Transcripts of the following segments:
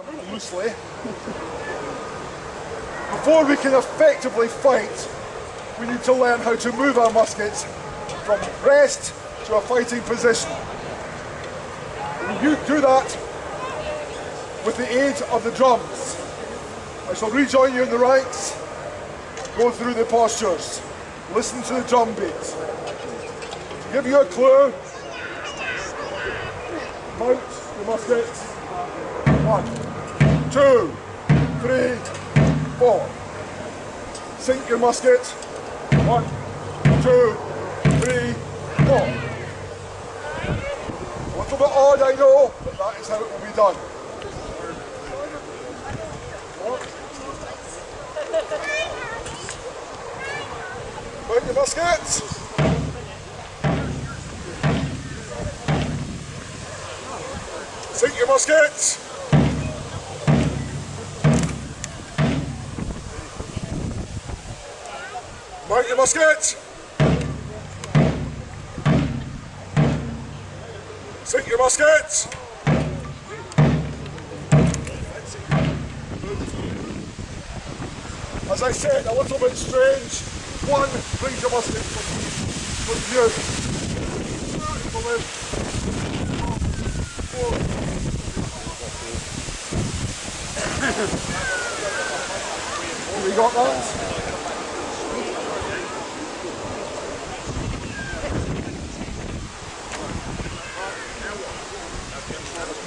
Loosely. Before we can effectively fight, we need to learn how to move our muskets from rest to a fighting position. You do that with the aid of the drums. I shall rejoin you in the ranks, go through the postures, listen to the drum beat. To give you a clue, mount the muskets. 1, 2, 3, 4. Sink your musket. 1, 2, 3, 4. A little bit odd, I know, but that is how it will be done. Mount your muskets. Sink your muskets. Mount your muskets. Sink your muskets. As I said, a little bit strange. 1, brings your musket from view. 4. We got that?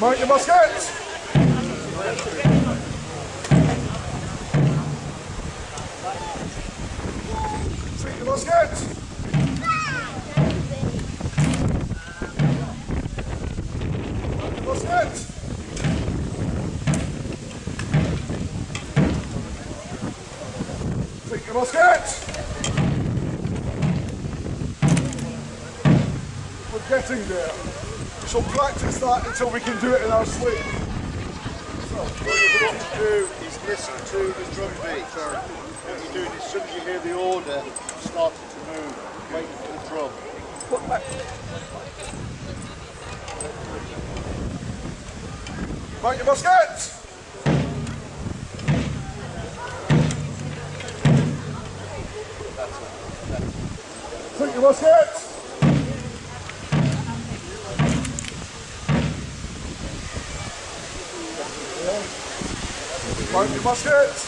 Mount your muskets! Sink your muskets! Mount your muskets! Sink your muskets! We're getting there. We shall practice that until we can do it in our sleep. So, what you're going to do is listen to the drum beat. What you're doing is, as soon as you hear the order, starting to move, waiting for the drum. Mount your muskets! Sink your muskets! Mount your muskets!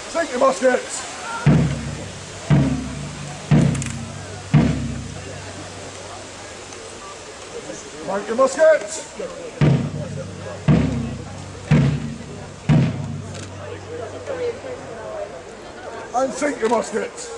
Sink your muskets! Mount your muskets! And sink your muskets!